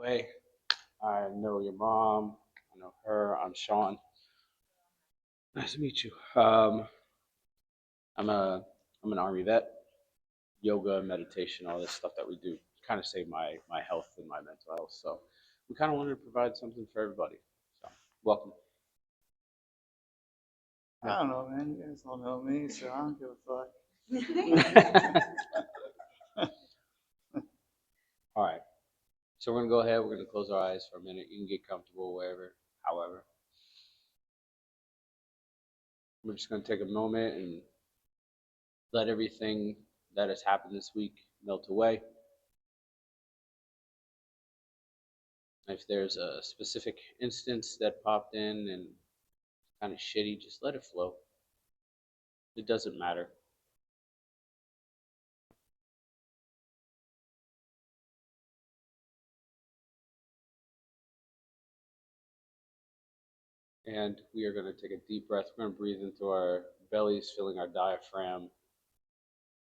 way. I know your mom. I know her. I'm Sean. Nice to meet you. I'm a I'm an army vet. Yoga, meditation, all this stuff that we do kind of save my health and my mental health. So we kind of wanted to provide something for everybody. So welcome. I Yeah. don't know, man. You guys all know me, so I don't give a fuck. All right. So we're gonna go ahead. We're gonna close our eyes for a minute. You can get comfortable wherever. However, we're just gonna take a moment and let everything that has happened this week melt away. If there's a specific instance that popped in and kind of shitty, just let it flow. It doesn't matter. And we are going to take a deep breath. We're going to breathe into our bellies, filling our diaphragm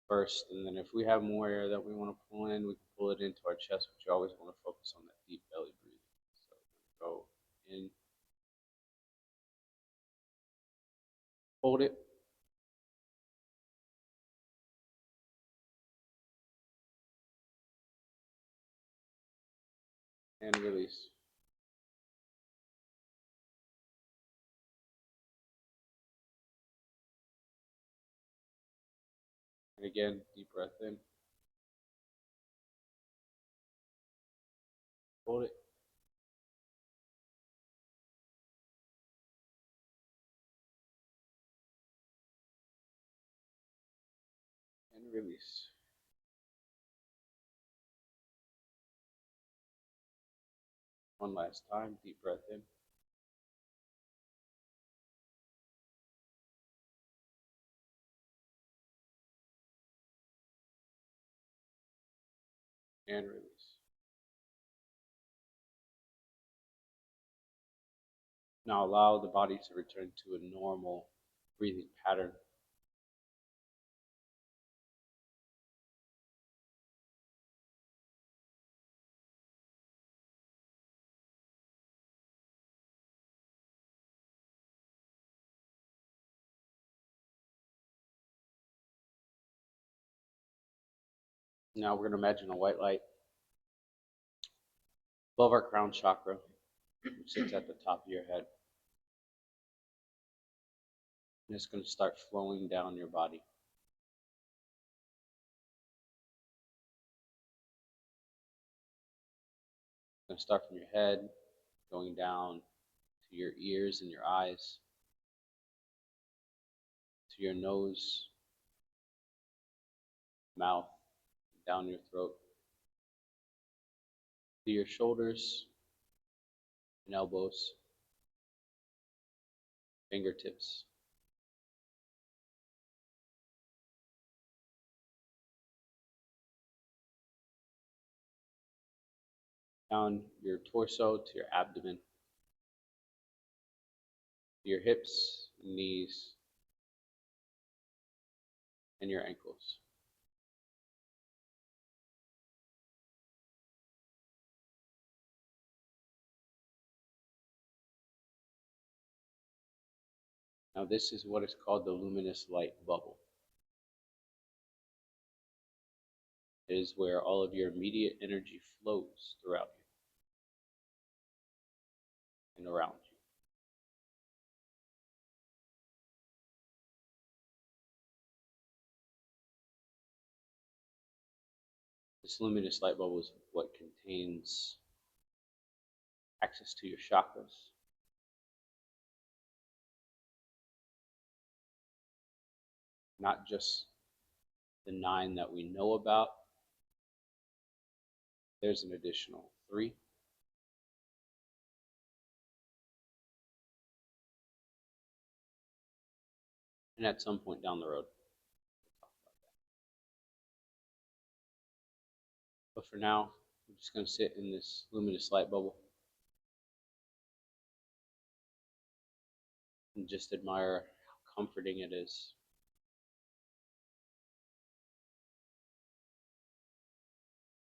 first. And then if we have more air that we want to pull in, we can pull it into our chest, but you always want to focus on that deep belly breathing. So go in, hold it, and release. And again, deep breath in, hold it, and release. One last time, deep breath in, and release. Now allow the body to return to a normal breathing pattern. Now we're going to imagine a white light above our crown chakra, which sits at the top of your head. And it's going to start flowing down your body. It's going to start from your head, going down to your ears and your eyes, to your nose, mouth, down your throat, to your shoulders and elbows, fingertips, down your torso to your abdomen, to your hips, knees, and your ankles. Now this is what is called the luminous light bubble. It is where all of your immediate energy flows throughout you and around you. This luminous light bubble is what contains access to your chakras, not just the 9 that we know about. There's an additional 3. And at some point down the road, we'll talk about that. But for now, I'm just going to sit in this luminous light bubble and just admire how comforting it is.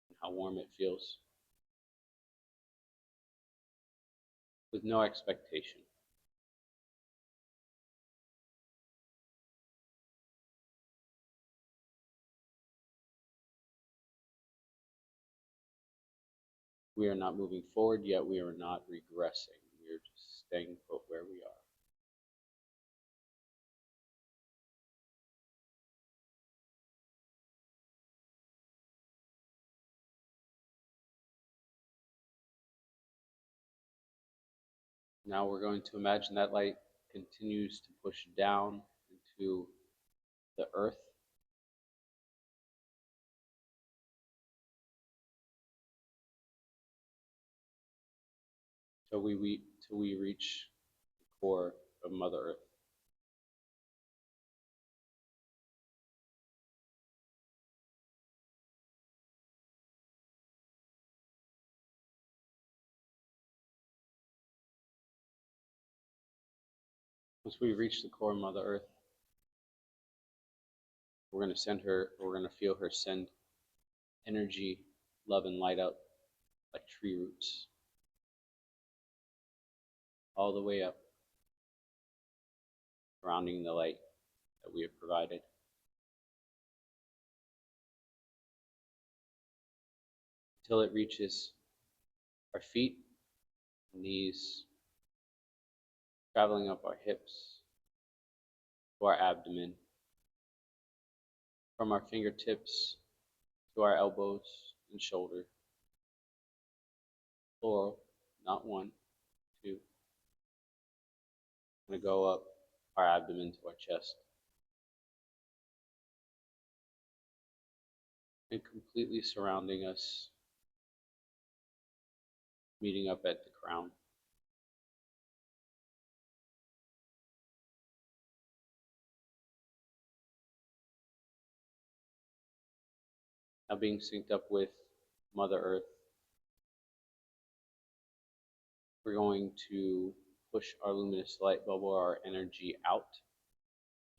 And how warm it feels. with no expectation. We are not moving forward, yet we are not regressing. We are just staying put where we are. Now we're going to imagine that light continues to push down into the earth till we reach the core of Mother Earth. Once we reach the core of Mother Earth, we're going to feel her send energy, love, and light out like tree roots all the way up, surrounding the light that we have provided. Until it reaches our feet, knees, traveling up our hips to our abdomen, from our fingertips to our elbows and shoulder. Plural, not one, two. I'm going to go up our abdomen to our chest and completely surrounding us, meeting up at the crown. Now being synced up with Mother Earth, we're going to push our luminous light bubble, our energy out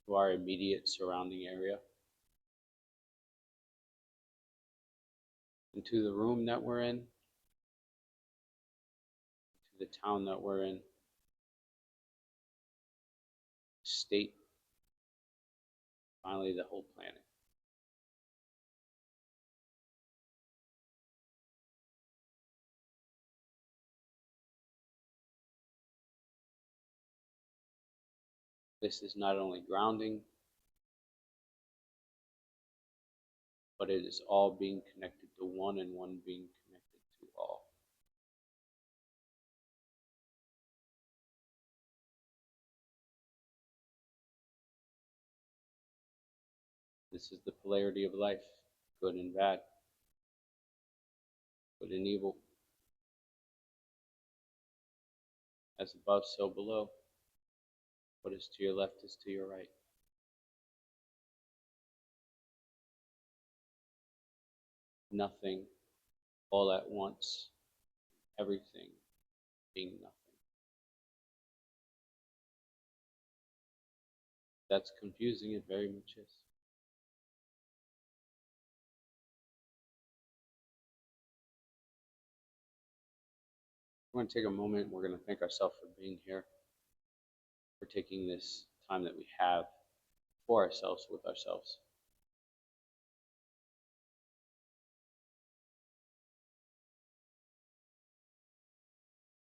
to our immediate surrounding area, into the room that we're in, to the town that we're in, state, finally the whole planet. This is not only grounding, but it is all being connected to one and one being connected to all. This is the polarity of life, good and bad, good and evil. As above, so below. What is to your left is to your right. Nothing all at once, everything being nothing. That's confusing, it very much is. We're going to take a moment, we're going to thank ourselves for being here, for taking this time that we have for ourselves, with ourselves.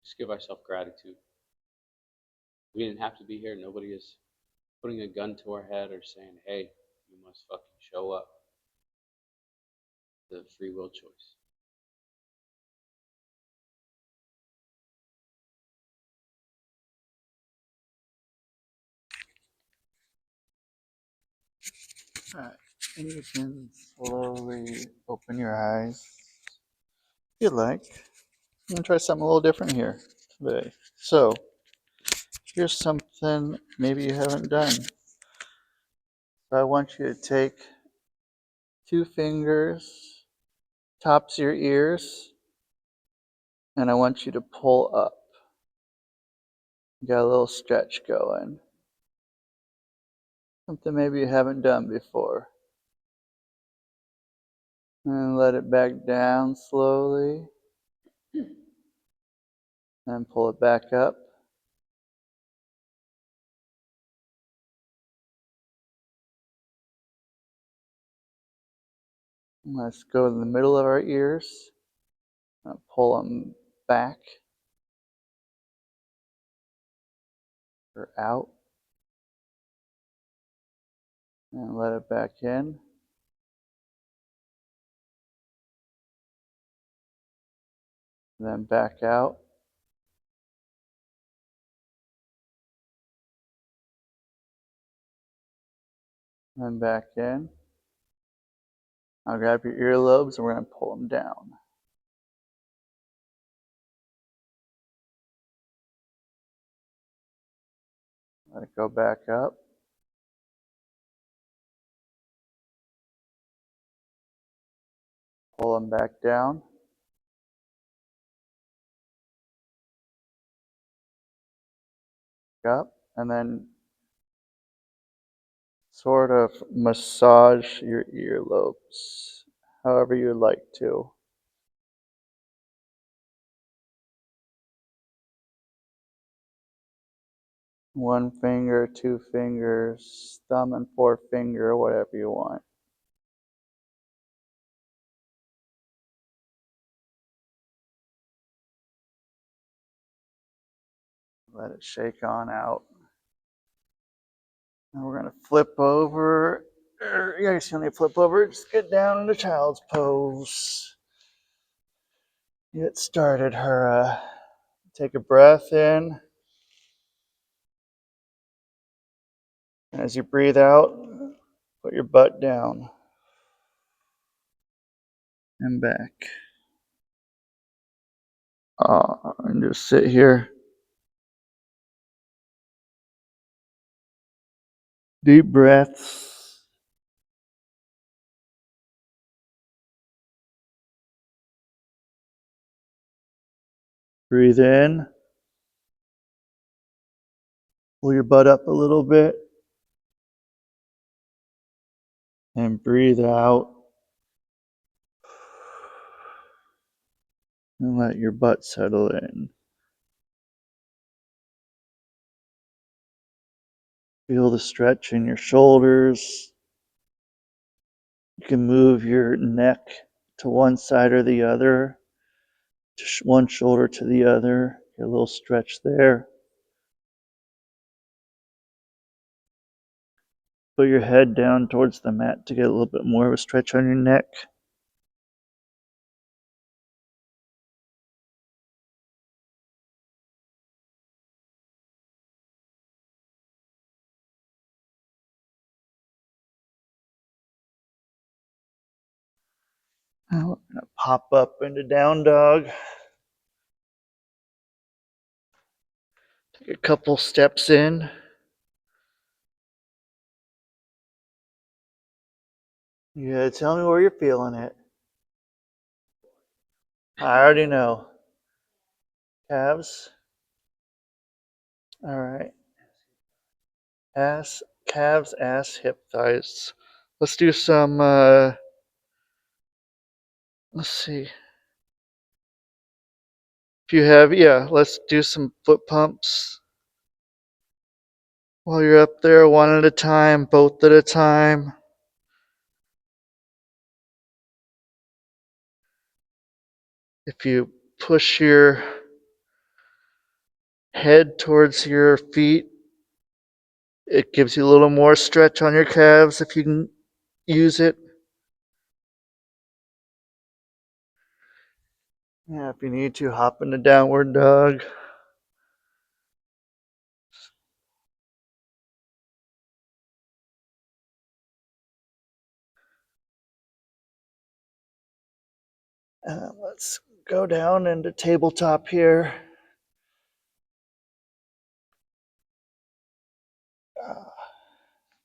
Just give ourselves gratitude. We didn't have to be here. Nobody is putting a gun to our head or saying, hey, you must fucking show up. The free will choice. All right. And you can slowly open your eyes if you like. I'm going to try something a little different here today. So, here's something maybe you haven't done. So I want you to take 2 fingers, tops of your ears, and I want you to pull up. Got a little stretch going. Something maybe you haven't done before. And let it back down slowly. Then pull it back up. Let's go in the middle of our ears. Pull them back or out. And let it back in. Then back out. Then back in. Now grab your earlobes and we're going to pull them down. Let it go back up. Pull them back down. Up. And then sort of massage your earlobes however you like to. One finger, two fingers, thumb and forefinger, whatever you want. Let it shake on out. And we're going to flip over. Yeah, you see when they flip over, just get down into child's pose. Get started, her. Take a breath in. And as you breathe out, put your butt down and back. And just sit here. Deep breaths. Breathe in. Pull your butt up a little bit. And breathe out. And let your butt settle in. Feel the stretch in your shoulders. You can move your neck to one side or the other, one shoulder to the other. Get a little stretch there. Put your head down towards the mat to get a little bit more of a stretch on your neck. Now we're going to pop up into down dog. Take a couple steps in. You gotta tell me where you're feeling it. I already know. Calves. All right. Ass, calves, ass, hip, thighs. Let's do some, let's see. If you have, yeah, let's do some foot pumps. While you're up there, one at a time, both at a time. If you push your head towards your feet, it gives you a little more stretch on your calves if you can use it. Yeah, if you need to, hop into downward dog. Let's go down into tabletop here.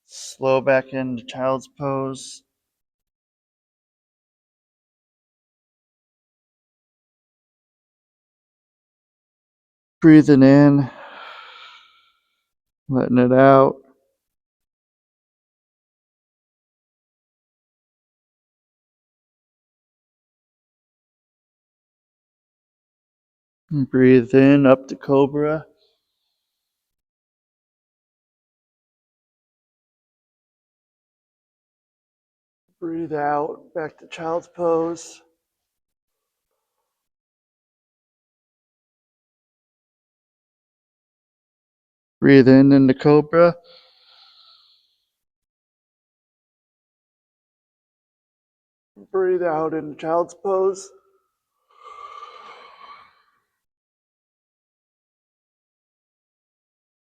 Slow back into child's pose. Breathing in, letting it out. Breathe in, up to cobra. Breathe out, back to child's pose. Breathe in into cobra. Breathe out into child's pose.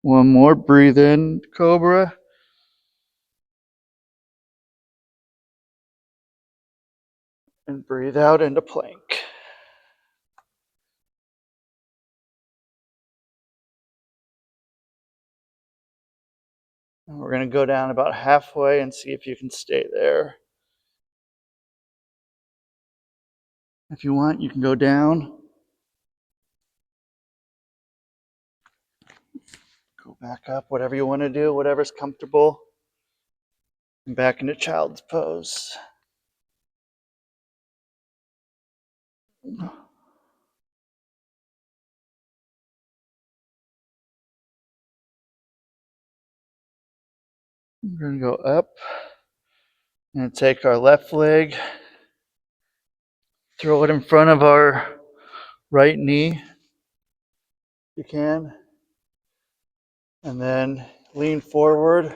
One more, breathe in, cobra. And breathe out into plank. And we're going to go down about halfway and see if you can stay there. If you want, you can go down. Go back up, whatever you want to do, whatever's comfortable. And back into child's pose. We're going to go up and take our left leg, throw it in front of our right knee, if you can, and then lean forward.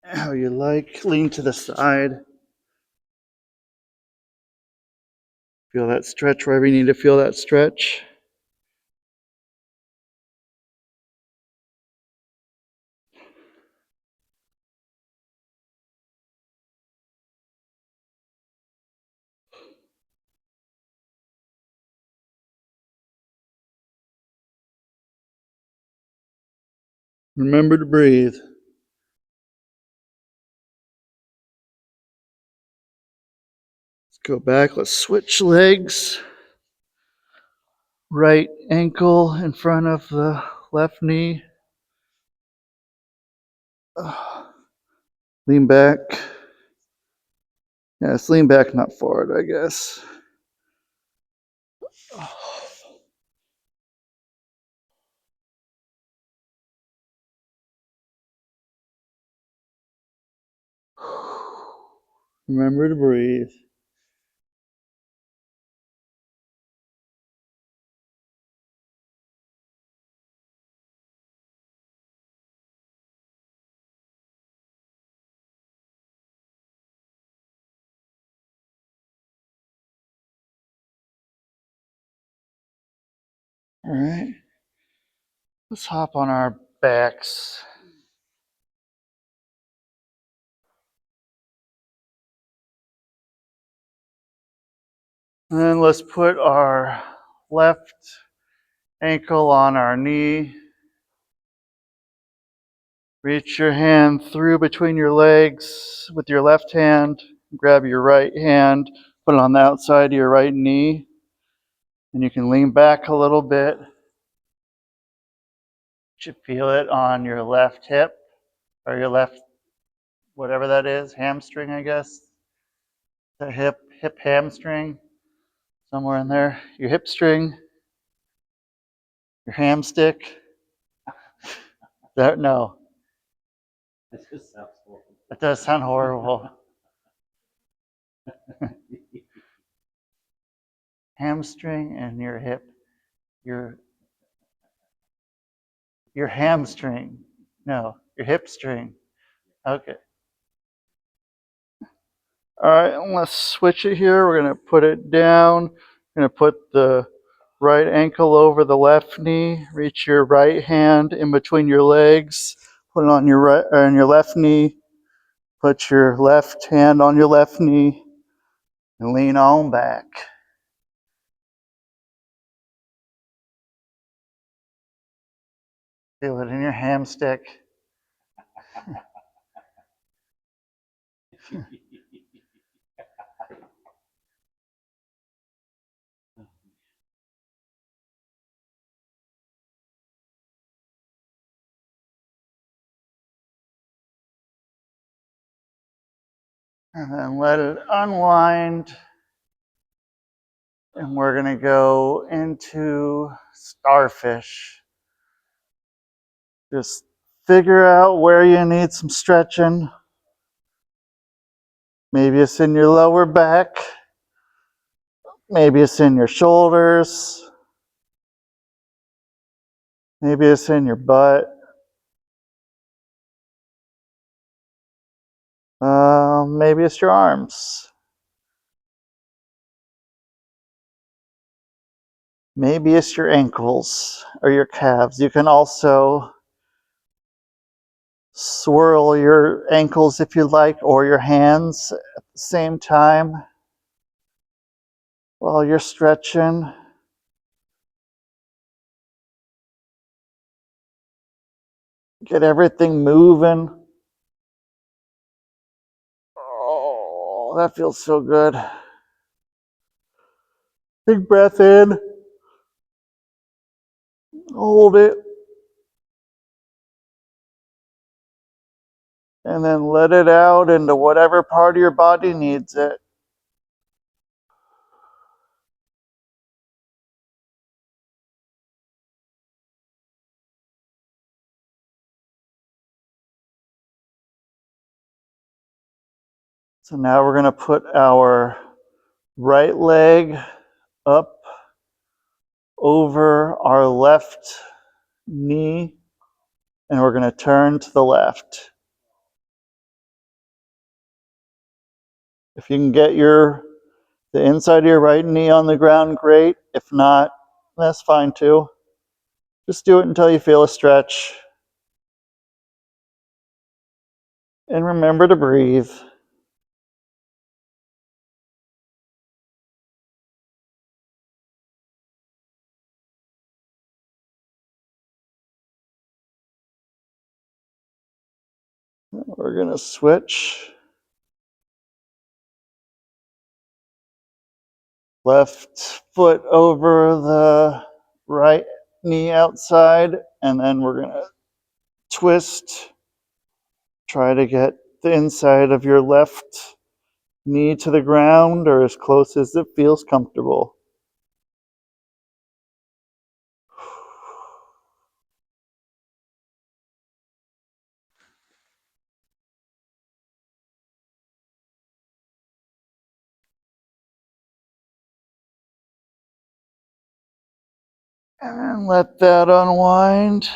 How you like, lean to the side. Feel that stretch wherever you need to feel that stretch. Remember to breathe. Let's go back. Let's switch legs. Right ankle in front of the left knee. Lean back. Yes, lean back, not forward, I guess. Remember to breathe. All right. Let's hop on our backs. And then let's put our left ankle on our knee. Reach your hand through between your legs with your left hand. Grab your right hand, put it on the outside of your right knee. And you can lean back a little bit. You feel it on your left hip or your left, whatever that is, hamstring, I guess. The hip hamstring, somewhere in there. Your hip string, your hamstick. No, That just sounds horrible. that does sound horrible. Hamstring and your hip, your hamstring. No, your hip string. Okay. All right, let's switch it here. We're going to put it down. We're going to put the right ankle over the left knee. Reach your right hand in between your legs. Put it on your right on your left knee. Put your left hand on your left knee and lean on back. Feel it in your hamstick. And then let it unwind. And we're going to go into starfish. Just figure out where you need some stretching. Maybe it's in your lower back. Maybe it's in your shoulders. Maybe it's in your butt. Maybe it's your arms. Maybe it's your ankles or your calves. You can also swirl your ankles if you like, or your hands at the same time while you're stretching. Get everything moving. Oh, that feels so good. Big breath in. Hold it. And then let it out into whatever part of your body needs it. So now we're going to put our right leg up over our left knee, and we're going to turn to the left. If you can get the inside of your right knee on the ground, great. If not, that's fine too. Just do it until you feel a stretch. And remember to breathe. We're going to switch. Left foot over the right knee outside, and then we're going to twist. Try to get the inside of your left knee to the ground or as close as it feels comfortable. And let that unwind.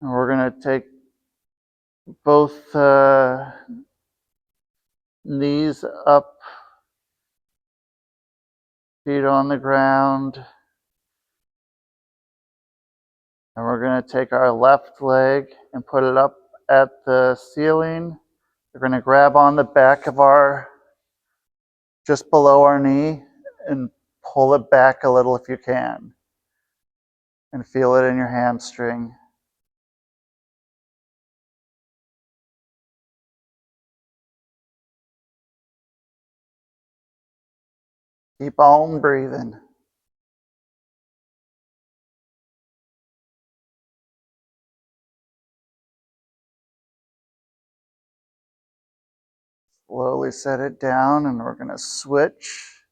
And we're going to take both knees up, feet on the ground. And we're going to take our left leg and put it up at the ceiling. We're going to grab on the back of just below our knee, and pull it back a little if you can. And feel it in your hamstring. Keep on breathing. Slowly set it down, and we're going to switch.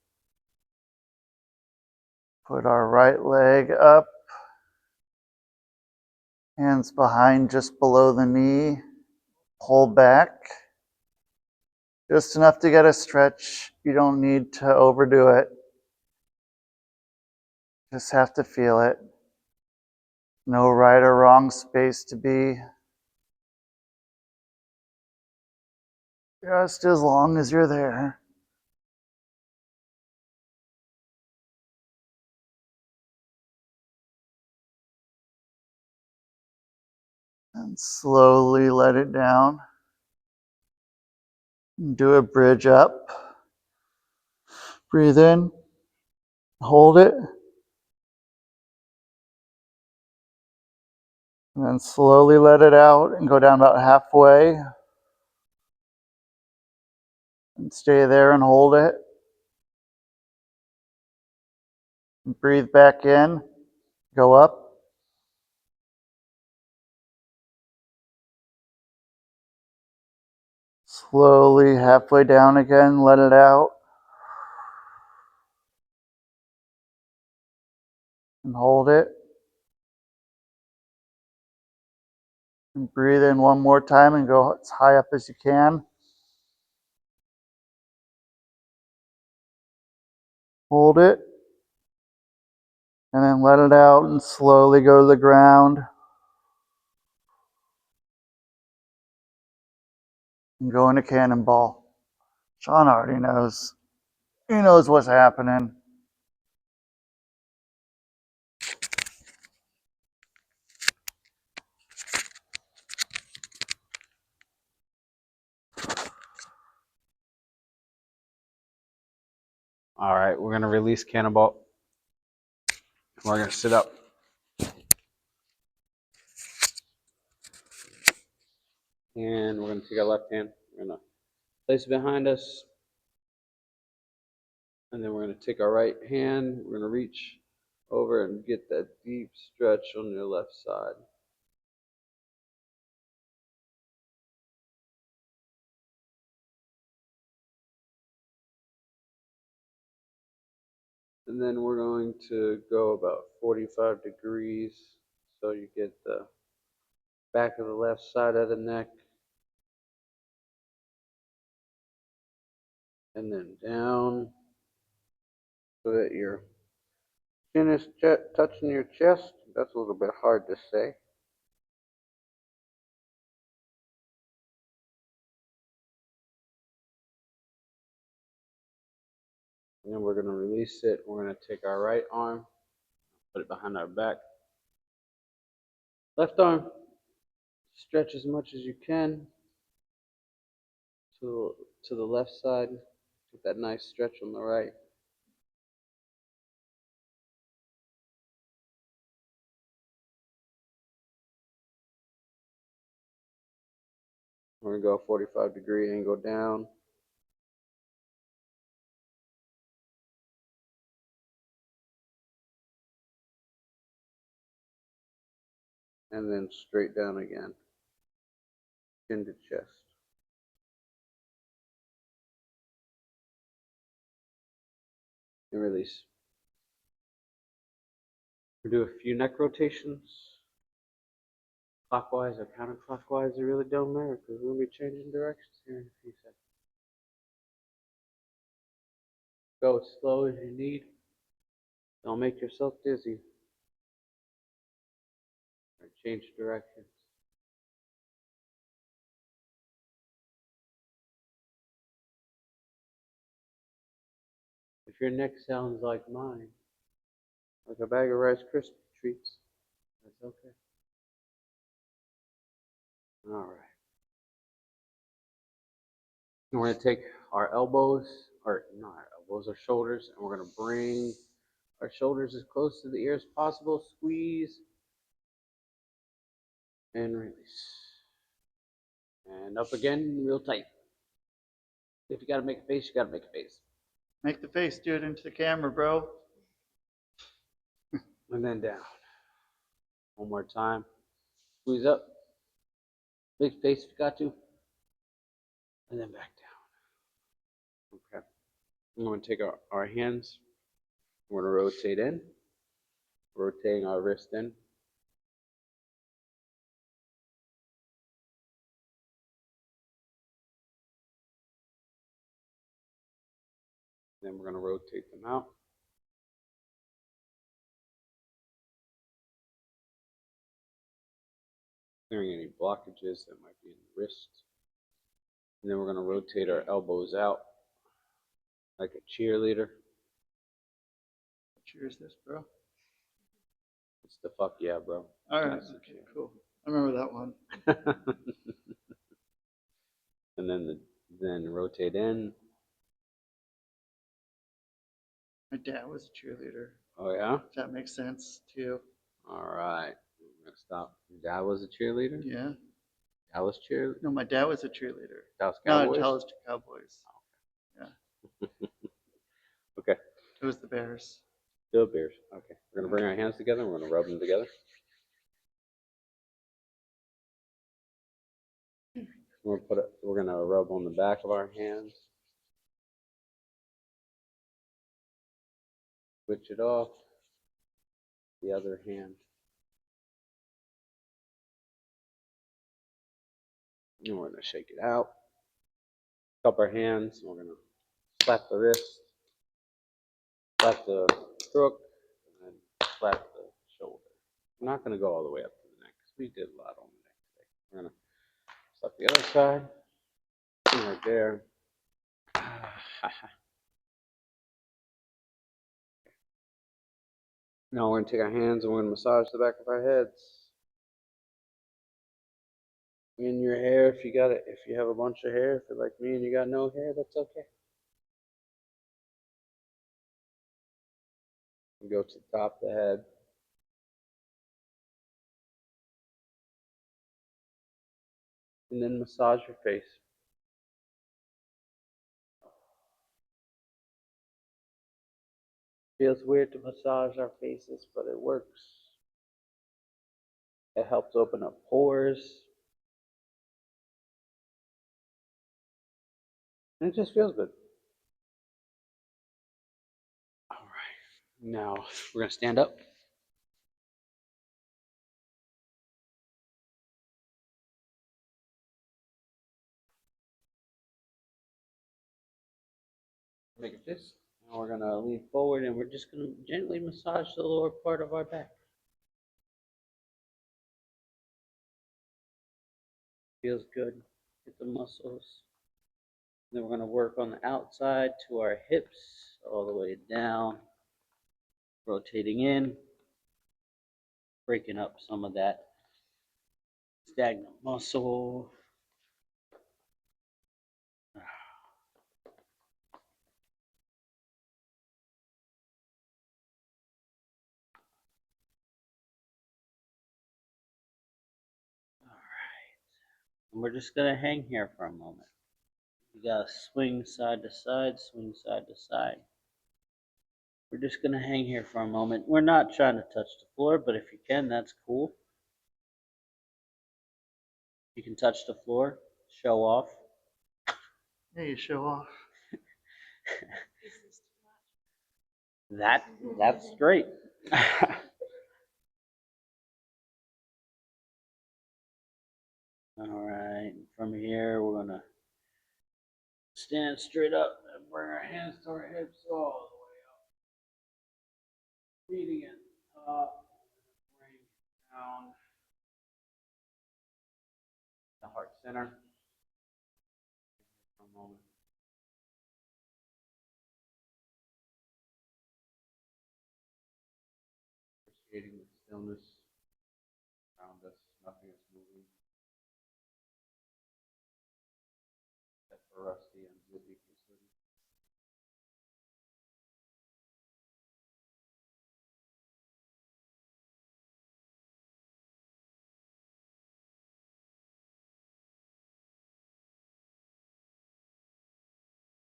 Put our right leg up, hands behind just below the knee. Pull back. Just enough to get a stretch. You don't need to overdo it. Just have to feel it. No right or wrong space to be. Just as long as you're there. And slowly let it down. Do a bridge up. Breathe in. Hold it. And then slowly let it out and go down about halfway. And stay there and hold it. And breathe back in. Go up. Slowly, halfway down again, let it out. And hold it. And breathe in one more time and go as high up as you can. Hold it. And then let it out and slowly go to the ground. And go into cannonball. Sean already knows. He knows what's happening. All right, we're gonna release cannonball. We're gonna sit up. And we're gonna take our left hand. We're gonna place it behind us. And then we're gonna take our right hand. We're gonna reach over and get that deep stretch on your left side. And then we're going to go about 45 degrees so you get the back of the left side of the neck. And then down so that your chin is touching your chest. That's a little bit hard to say. And then we're going to release it. We're going to take our right arm, put it behind our back. Left arm, stretch as much as you can to the left side. Get that nice stretch on the right. We're going to go 45-degree angle down. And then straight down again, chin to chest. And release. We do a few neck rotations. Clockwise or counterclockwise, it really don't matter because we're going to be changing directions here in a few seconds. Go as slow as you need. Don't make yourself dizzy. Or change directions. If your neck sounds like mine, like a bag of Rice Krispie treats, that's okay. All right. And we're going to take our elbows, or not our elbows, our shoulders, and we're going to bring our shoulders as close to the ear as possible. Squeeze and release. And up again, real tight. If you got to make a face, you got to make a face. Make the face, do it into the camera, bro. And then down. One more time. Squeeze up. Big face if you got to. And then back down. Okay. I'm going to take our hands. We're going to rotate in. Rotating our wrist in. Then we're going to rotate them out. Clearing any blockages that might be in the wrist. And then we're going to rotate our elbows out like a cheerleader. Cheers this, bro. It's the fuck yeah, bro. All right. Okay, cool. I remember that one. And then rotate in. My dad was a cheerleader. Oh yeah? If that makes sense too. All right. We're gonna stop. Your dad was a cheerleader? Yeah. Dallas cheerleader? No, my dad was a cheerleader. Dallas No, Cowboys? Dallas Cowboys. Yeah. Okay. It was the Bears. Still Bears. Okay. We're gonna bring our hands together and we're gonna rub them together. We're gonna rub on the back of our hands, switch it off, the other hand, and we're gonna shake it out. Cup our hands, and we're gonna slap the wrist, slap the crook, and then slap the shoulder. I'm not gonna go all the way up to the neck because we did a lot on the neck today. We're gonna slap the other side, right there. Now we're gonna take our hands and we're gonna massage the back of our heads. In your hair, if you got it, if you have a bunch of hair, if you're like me and you got no hair, that's okay. You go to the top of the head, and then massage your face. Feels weird to massage our faces, but it works. It helps open up pores, and it just feels good. All right, now we're gonna stand up. Make a fist. Now we're gonna lean forward, and we're just gonna gently massage the lower part of our back. Feels good. Get the muscles. Then we're gonna work on the outside to our hips, all the way down, rotating in, breaking up some of that stagnant muscle. All right. And we're just gonna hang here for a moment. You gotta swing side to side, swing side to side. We're just gonna hang here for a moment. We're not trying to touch the floor, but if you can, that's cool. You can touch the floor, show off. Yeah, you show off. That that's great. All right, from here we're gonna stand straight up and bring our hands to our hips all the way up. Feeding it up, bring it down. The heart center. For a moment. Appreciating the stillness around us. Nothing is moving except for Rusty and Zippy considered.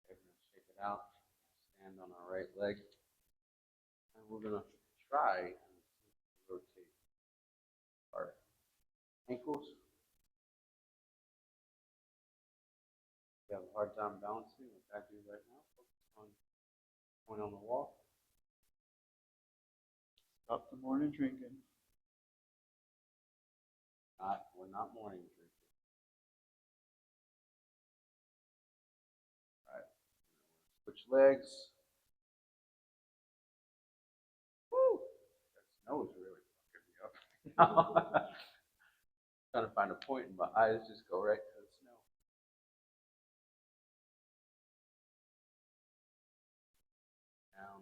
Okay, we're gonna shake it out. Stand on our right leg. And we're gonna try and rotate our ankles. If you have a hard time balancing, like I do right now, focus on the point on the wall. Stop the morning drinking. We're not morning drinking. All right. Switch legs. Woo! That snow is really fucking me up. Trying to find a point and my eyes just go right to the snow. Down.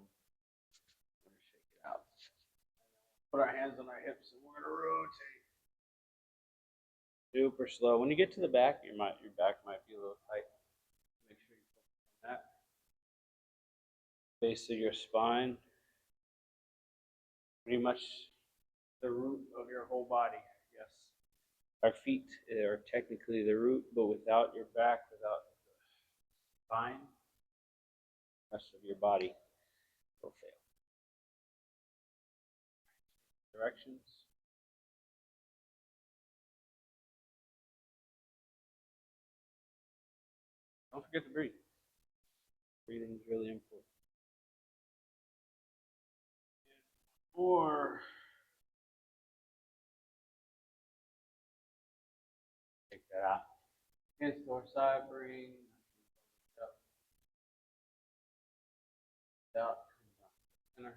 We're gonna shake it out. Put our hands on our hips and we're gonna rotate. Super slow. When you get to the back, your back might be a little tight. Make sure you focus on that. Base of your spine. Pretty much the root of your whole body. Yes. Our feet are technically the root, but without your back, without the spine, the rest of your body will fail. Directions. Don't forget to breathe. Breathing is really important. Or take that out. Hands to our side, bring up, out, center.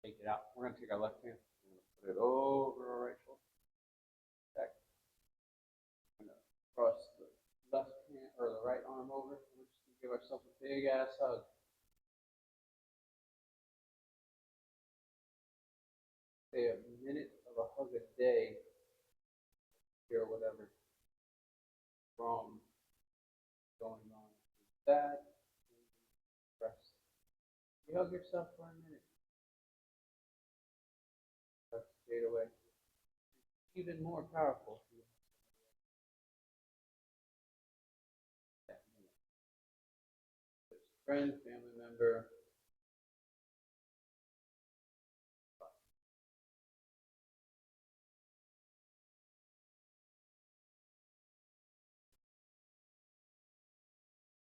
Take it out. We're gonna take our left hand. We're gonna put it over our right shoulder. Back. We're gonna cross the left hand or the right arm over. We're just gonna give ourselves a big ass hug. Say a minute of a hug a day, or whatever wrong going on with that. Rest. You hug yourself for a minute. That's straight away. Even more powerful. Friend, family member.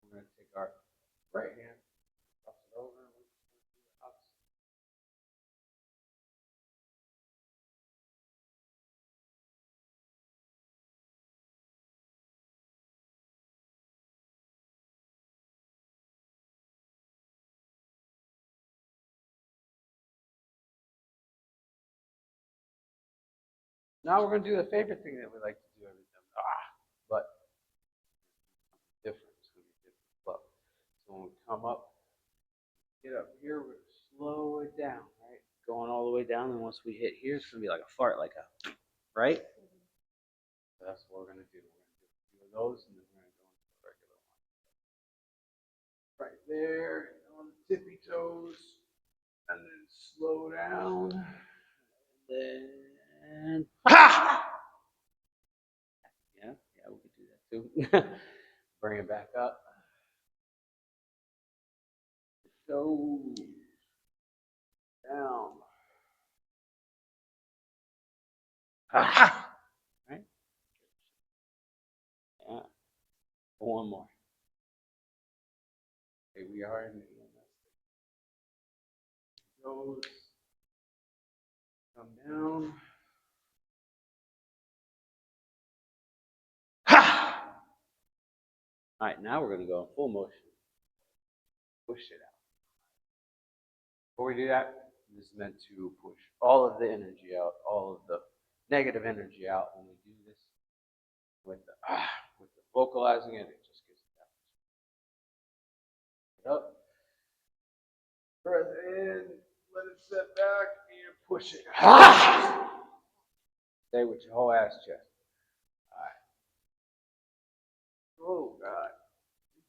We're gonna take our right hand, cross it over, and we're just gonna do the opposite. Now we're gonna do the favorite thing that we like to do every time. But different. It's gonna be different flow. So when we come up, get up here, we're gonna slow it down, right? Going all the way down, and once we hit here, it's gonna be like a fart, like a right. So that's what we're gonna do. We're gonna do a few of those, and then we're gonna go into the regular one. Right there on the tippy toes, and then slow down, and then yeah, we could do that too. Bring it back up. Toes down. Right? Yeah. One more. Okay, we are in the EMS. Toes come down. All right, now we're going to go in full motion. Push it out. Before we do that, this is meant to push all of the energy out, all of the negative energy out. When we do this with the vocalizing it, it just gets that. Up. Breath in, let it set back, and push it. Stay with your whole ass chest. All right. Oh, God.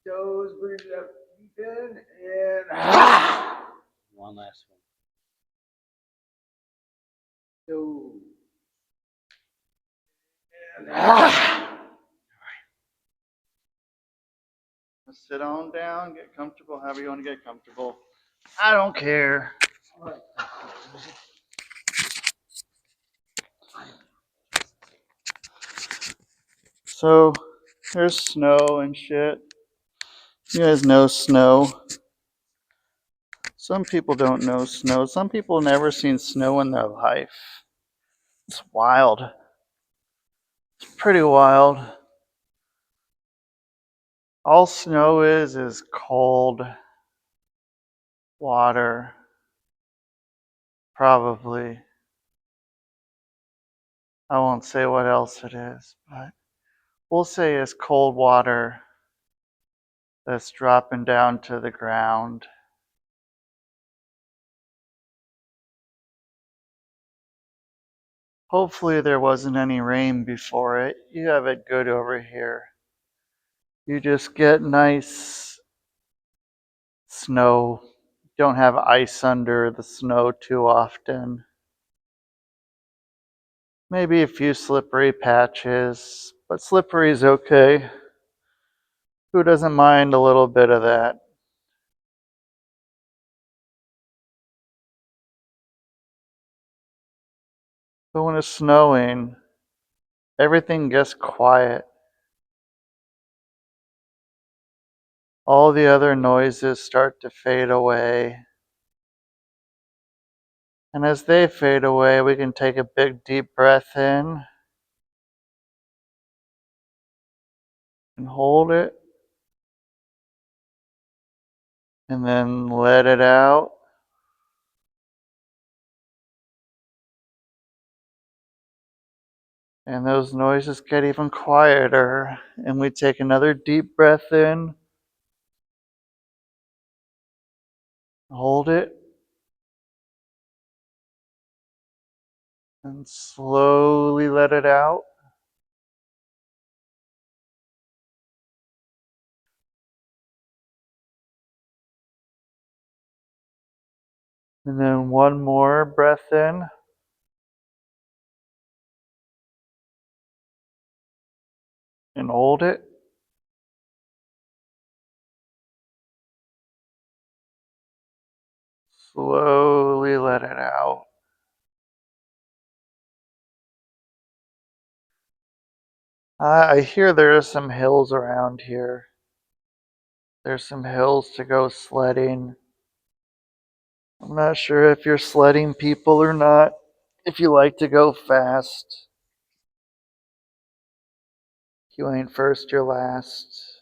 Toes, breathe up deep in, and one last one. Toes. And Sit on down, get comfortable, however you want to get comfortable. I don't care. all right. So there's snow and shit. You guys know snow. Some people don't know snow. Some people never seen snow in their life. It's wild. It's pretty wild. All snow is cold water. Probably. I won't say what else it is, but we'll say it's cold water that's dropping down to the ground. Hopefully there wasn't any rain before it. You have it good over here. You just get nice snow. Don't have ice under the snow too often. Maybe a few slippery patches, but slippery is okay. Who doesn't mind a little bit of that? But when it's snowing, everything gets quiet. All the other noises start to fade away. And as they fade away, we can take a big deep breath in and hold it, and then let it out. And those noises get even quieter. And we take another deep breath in, hold it, and slowly let it out. And then one more breath in, and hold it. Slowly let it out. I hear there are some hills around here. There's some hills to go sledding. I'm not sure if you're sledding people or not. If you like to go fast, you ain't first, you're last.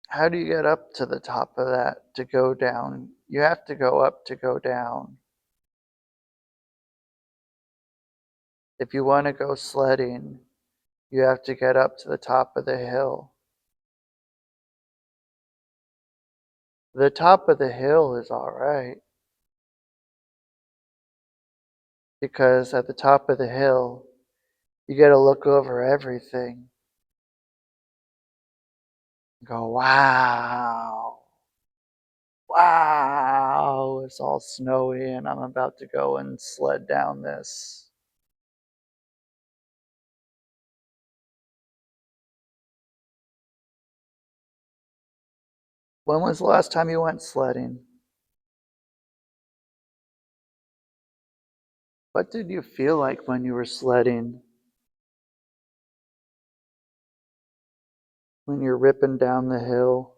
How do you get up to the top of that to go down? You have to go up to go down. If you want to go sledding, you have to get up to the top of the hill. The top of the hill is all right because at the top of the hill, you get to look over everything. Go, wow, wow, it's all snowy and I'm about to go and sled down this. When was the last time you went sledding? What did you feel like when you were sledding? When you're ripping down the hill?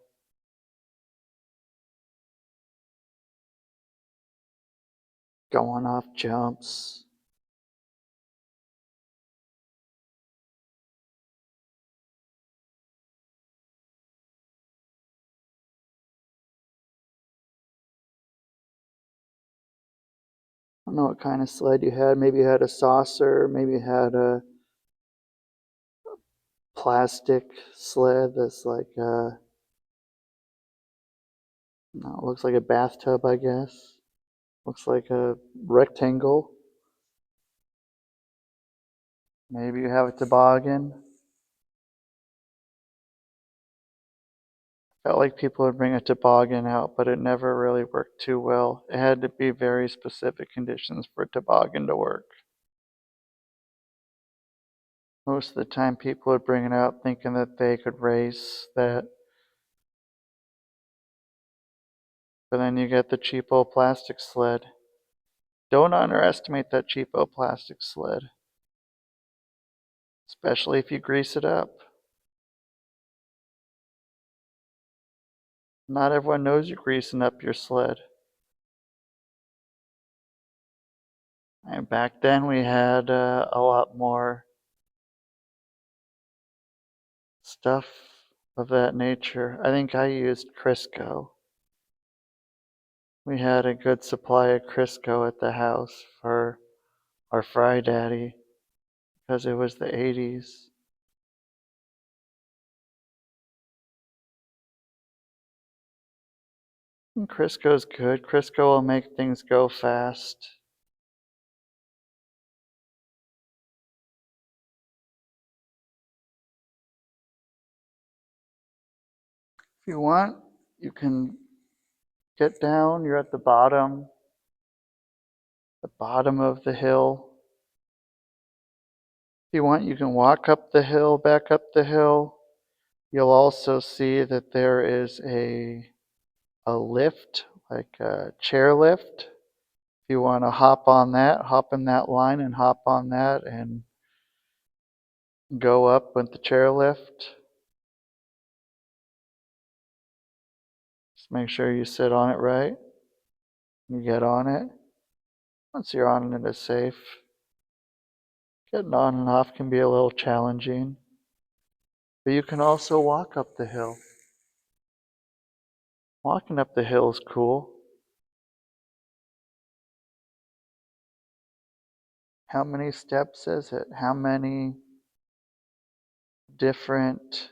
Going off jumps? I don't know what kind of sled you had. Maybe you had a saucer, maybe you had a plastic sled that's like no, it looks like a bathtub, I guess. Looks like a rectangle. Maybe you have a toboggan. Felt like people would bring a toboggan out, but it never really worked too well. It had to be very specific conditions for a toboggan to work. Most of the time, people would bring it out thinking that they could race that, but then you get the cheapo plastic sled. Don't underestimate that cheapo plastic sled, especially if you grease it up. Not everyone knows you're greasing up your sled. And back then, we had a lot more stuff of that nature. I think I used Crisco. We had a good supply of Crisco at the house for our Fry Daddy because it was the 80s. And Crisco's good. Crisco will make things go fast. If you want, you can get down. You're at the bottom of the hill. you want, you can walk up the hill, back up the hill. You'll also see that there is a lift, like a chair lift. If you want to hop on that, hop in that line and hop on that and go up with the chairlift. Just make sure you sit on it right. You get on it. Once you're on it, it's safe. Getting on and off can be a little challenging, but you can also walk up the hill. Walking up the hill is cool. How many steps is it? How many different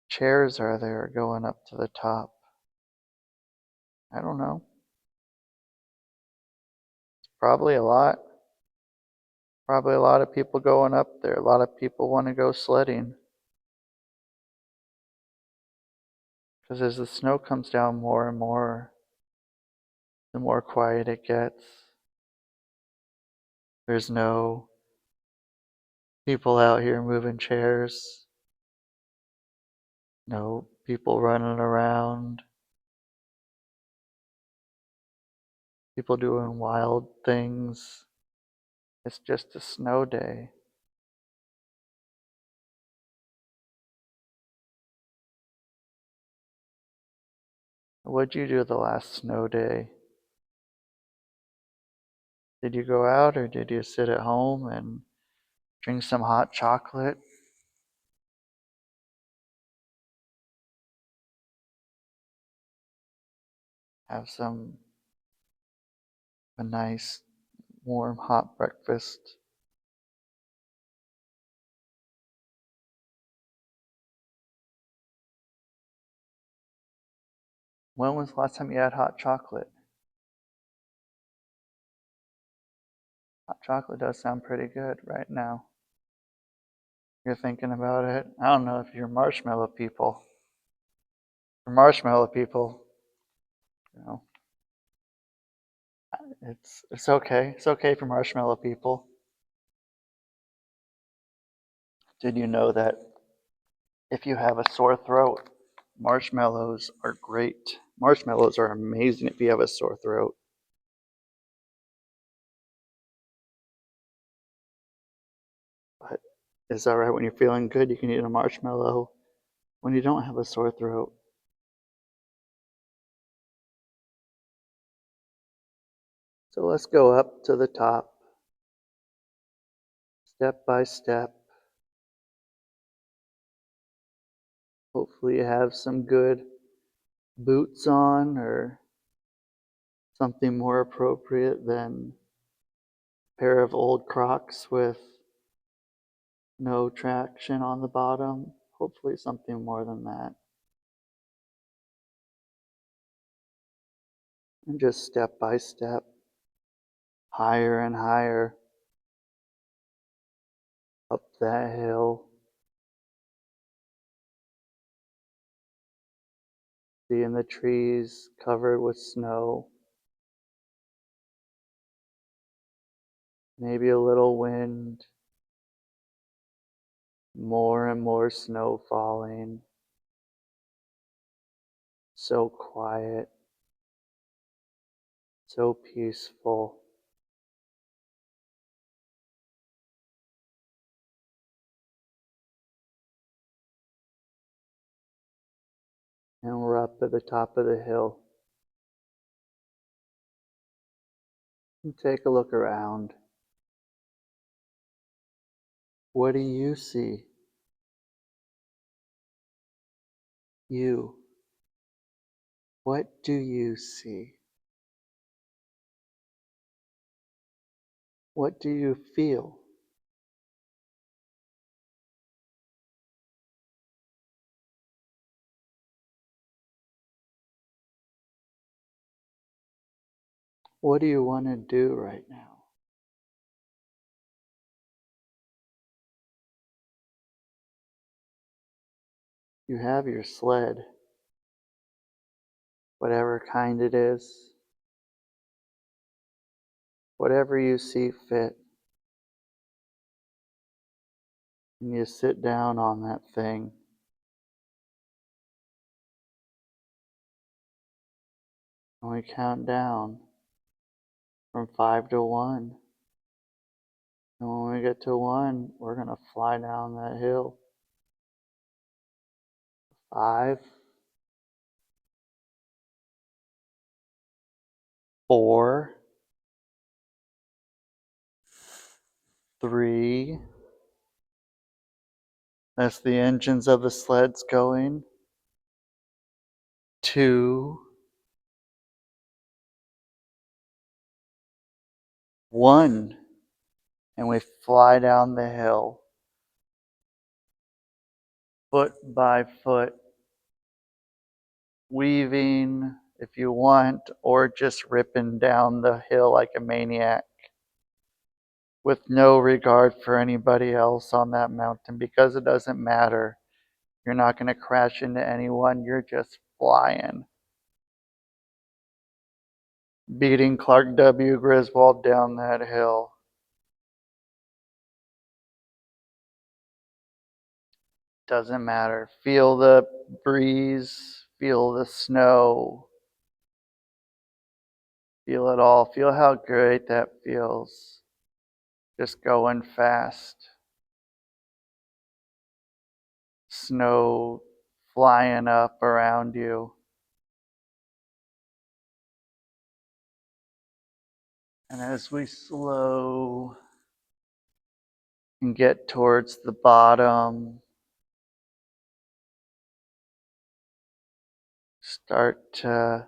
chairs are there going up to the top? I don't know. Probably a lot. Probably a lot of people going up there. A lot of people want to go sledding. Because as the snow comes down more and more, the more quiet it gets. There's no people out here moving chairs, no people running around, people doing wild things. It's just a snow day. What'd you do the last snow day? Did you go out or did you sit at home and drink some hot chocolate? Have a nice warm hot breakfast? When was the last time you had hot chocolate? Hot chocolate does sound pretty good right now. You're thinking about it. I don't know if you're marshmallow people. For marshmallow people, you know, it's okay. It's okay for marshmallow people. Did you know that if you have a sore throat, marshmallows are great. Marshmallows are amazing if you have a sore throat. But it's all right when you're feeling good. You can eat a marshmallow when you don't have a sore throat. So let's go up to the top, step by step. Hopefully you have some good boots on or something more appropriate than a pair of old Crocs with no traction on the bottom. Hopefully something more than that. And just step by step, higher and higher up that hill. Seeing the trees covered with snow. Maybe a little wind. More and more snow falling. So quiet. So peaceful. And we're up at the top of the hill. And take a look around. What do you see? You. What do you see? What do you feel? What do you want to do right now? You have your sled, whatever kind it is, whatever you see fit. and you sit down on that thing. And we count down from 5 to 1. And when we get to 1, we're going to fly down that hill. 5, 4, 3. That's the engines of the sleds going. 2, 1. And we fly down the hill, foot by foot, weaving if you want, or just ripping down the hill like a maniac with no regard for anybody else on that mountain, because it doesn't matter. You're not going to crash into anyone. You're just flying. Beating Clark W. Griswold down that hill. Doesn't matter. Feel the breeze. Feel the snow. Feel it all. Feel how great that feels. Just going fast. Snow flying up around you. And as we slow and get towards the bottom, start to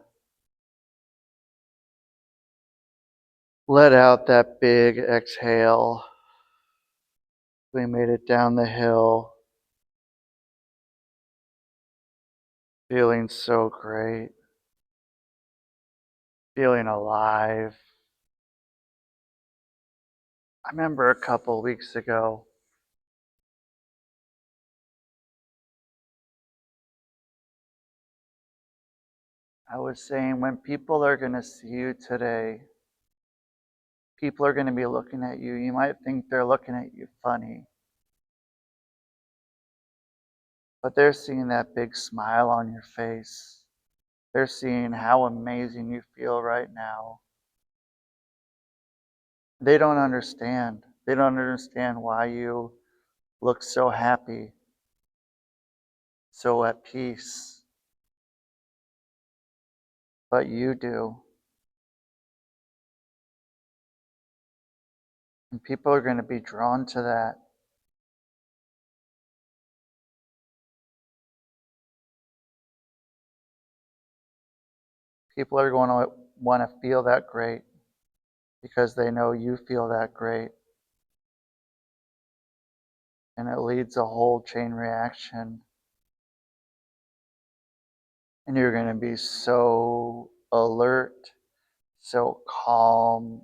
let out that big exhale. We made it down the hill, feeling so great, feeling alive. I remember a couple weeks ago, I was saying when people are going to see you today, people are going to be looking at you. You might think they're looking at you funny, but they're seeing that big smile on your face. They're seeing how amazing you feel right now. They don't understand. They don't understand why you look so happy, so at peace. But you do. And people are going to be drawn to that. People are going to want to feel that great because they know you feel that great. And it leads a whole chain reaction. And you're going to be so alert, so calm,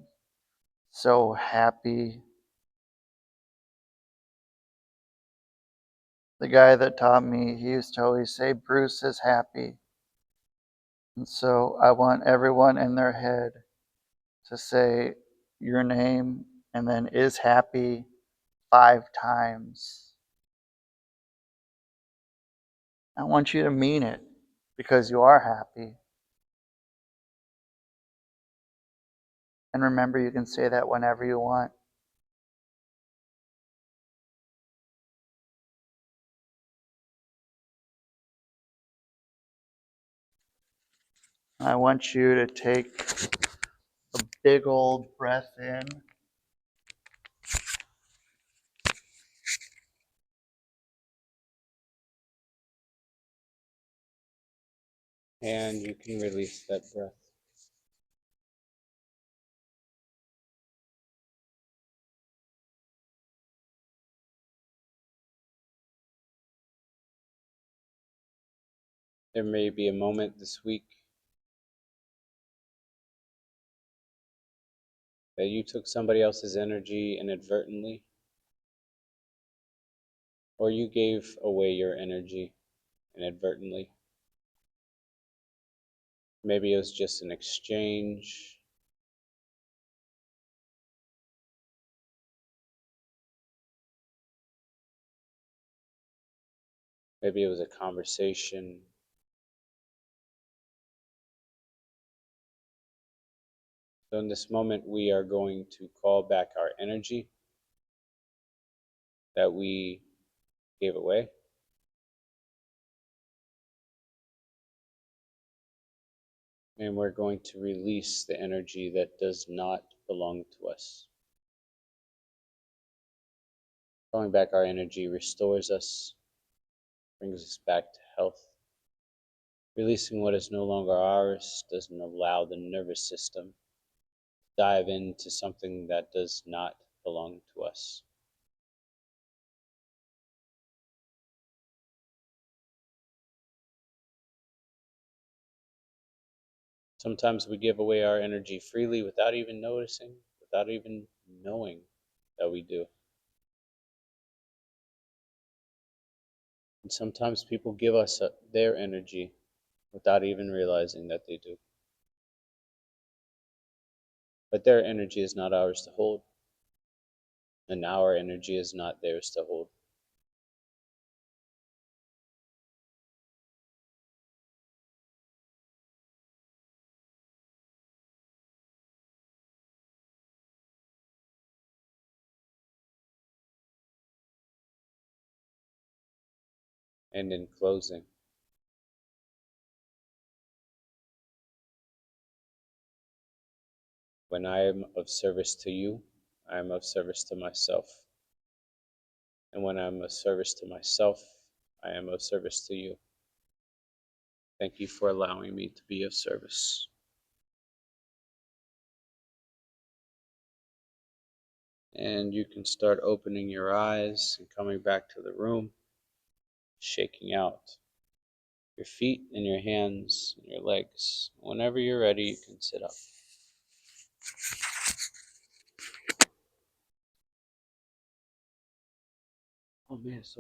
so happy. The guy that taught me, he used to always say, Bruce is happy. And so I want everyone in their head to say your name and then is happy 5 times. I want you to mean it because you are happy. And remember, you can say that whenever you want. I want you to take a big old breath in. And you can release that breath. There may be a moment this week that you took somebody else's energy inadvertently, or you gave away your energy inadvertently. Maybe it was just an exchange. Maybe it was a conversation. So in this moment, we are going to call back our energy that we gave away. And we're going to release the energy that does not belong to us. Calling back our energy restores us, brings us back to health. Releasing what is no longer ours doesn't allow the nervous system to dive into something that does not belong to us. Sometimes we give away our energy freely without even noticing, without even knowing that we do. And sometimes people give us their energy without even realizing that they do. But their energy is not ours to hold, and our energy is not theirs to hold. And in closing, when I am of service to you, I am of service to myself. And when I am of service to myself, I am of service to you. Thank you for allowing me to be of service. And you can start opening your eyes and coming back to the room, shaking out your feet and your hands and your legs. Whenever you're ready, you can sit up. Oh man, so